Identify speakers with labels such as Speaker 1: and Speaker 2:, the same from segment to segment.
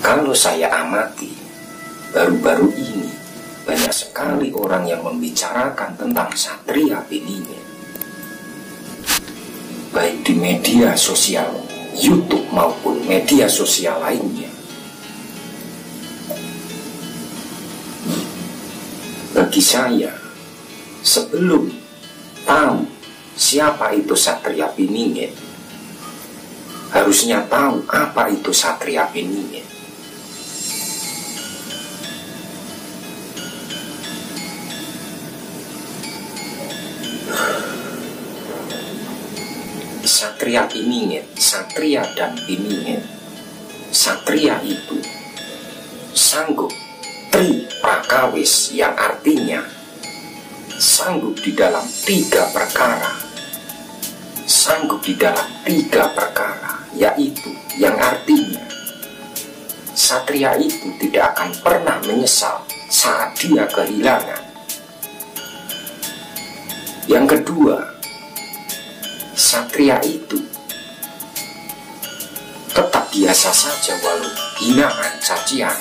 Speaker 1: Kalau saya amati, baru-baru ini banyak sekali orang yang membicarakan tentang Satria Piningit, baik di media sosial YouTube maupun media sosial lainnya. Bagi saya, sebelum tahu siapa itu Satria Piningit, harusnya tahu apa itu Satria Piningit. Satria Piningit, Satria dan Piningit. Satria itu sanggup tri prakawis, yang artinya sanggup di dalam 3 perkara. Sanggup di dalam 3 perkara, yaitu yang artinya Satria itu tidak akan pernah menyesal saat dia kehilangan. Yang kedua, Satria itu tetap biasa saja walau hinaan, cacian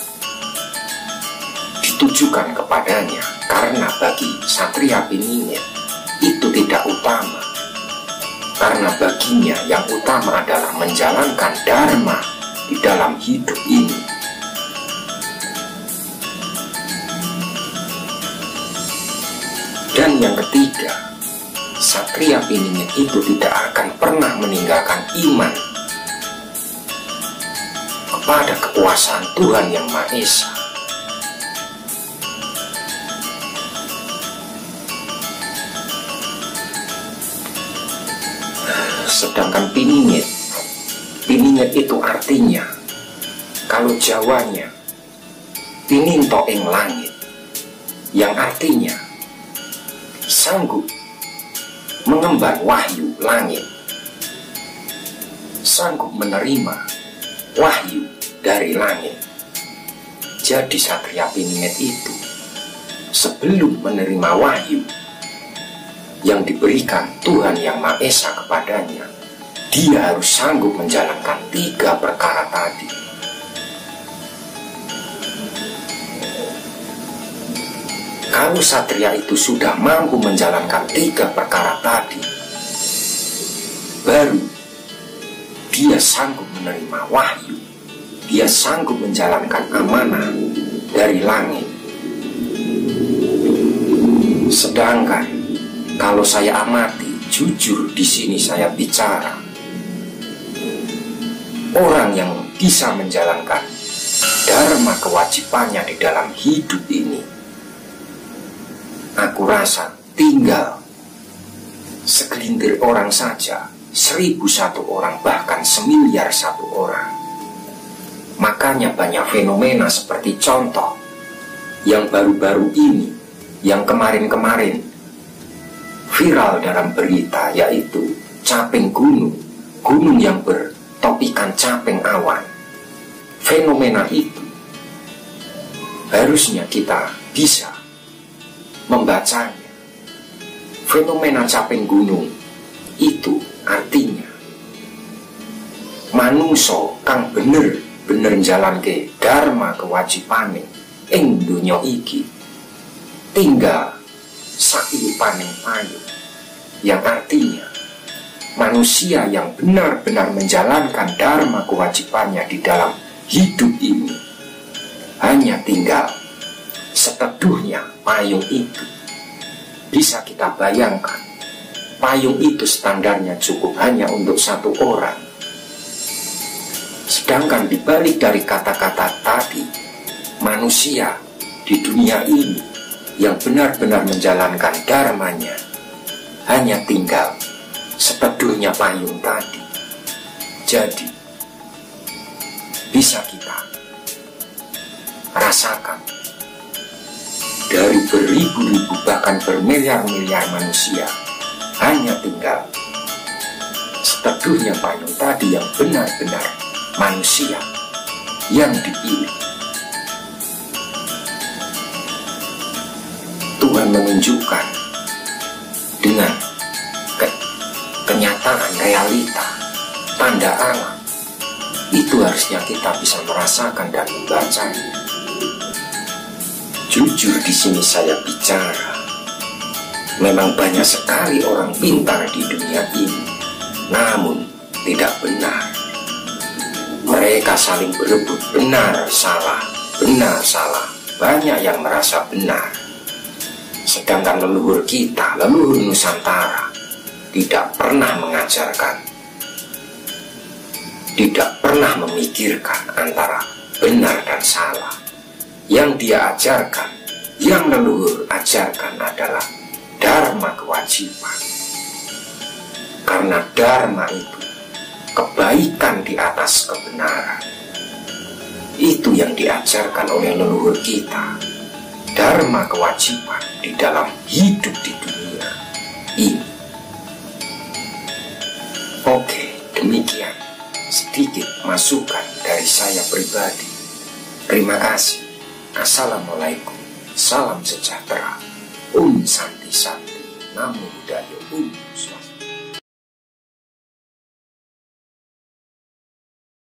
Speaker 1: ditujukan kepadanya, karena bagi Satria Piningit itu tidak utama. Karena baginya yang utama adalah menjalankan dharma di dalam hidup ini. Dan yang ketiga, Satria Piningit itu tidak akan pernah meninggalkan iman kepada kekuasaan Tuhan Yang Maha Esa. Sedangkan Piningit itu artinya, kalau Jawanya pininto ing langit, yang artinya sanggup mengemban wahyu langit, sanggup menerima wahyu dari langit. Jadi Satria Piningit itu sebelum menerima wahyu yang diberikan Tuhan Yang Maha Esa kepadanya, dia harus sanggup menjalankan 3 perkara tadi. Kalau Satria itu sudah mampu menjalankan 3 perkara tadi, baru dia sanggup menerima wahyu, dia sanggup menjalankan amanah dari langit. Sedangkan kalau saya amati, jujur di sini saya bicara, orang yang bisa menjalankan dharma kewajibannya di dalam hidup ini, aku rasa tinggal segelintir orang saja, 1001 orang, bahkan 1.000.000.000 orang. Makanya banyak fenomena seperti contoh yang baru-baru ini, yang kemarin-kemarin viral dalam berita, yaitu caping gunung, gunung yang bertopikan caping awan. Fenomena itu harusnya kita bisa membacanya. Fenomena caping gunung itu artinya manungso kang bener njalanke dharma kewajibane ing donya iki tinggal saiyupaning payu, yang artinya manusia yang benar-benar menjalankan dharma kewajibannya di dalam hidup ini hanya tinggal seteduhnya payung itu. Bisa kita bayangkan, payung itu standarnya cukup hanya untuk 1 orang. Sedangkan dibalik dari kata-kata tadi, manusia di dunia ini yang benar-benar menjalankan dharmanya hanya tinggal seteduhnya payung tadi. Jadi bisa kita rasakan, dari beribu-ribu bahkan bermiliar-miliar manusia hanya tinggal seteduhnya payung tadi yang benar-benar manusia yang dipilih. Tuhan menunjukkan dengan kenyataan realita, tanda alam itu harusnya kita bisa merasakan dan membacanya. Jujur di sini saya bicara, memang banyak sekali orang pintar di dunia ini, namun tidak benar. Mereka saling berebut benar salah, benar salah. Banyak yang merasa benar. Sedangkan leluhur kita, leluhur Nusantara, tidak pernah mengajarkan, tidak pernah memikirkan antara benar dan salah. Yang dia ajarkan, yang leluhur ajarkan adalah dharma kewajiban. Karena dharma itu kebaikan di atas kebenaran. Itu yang diajarkan oleh leluhur kita. Dharma kewajiban di dalam hidup di dunia ini. Oke, demikian sedikit masukan dari saya pribadi. Terima kasih. Assalamualaikum. Salam sejahtera. Santi Santi. Namo Buddhaya. Swastiastu.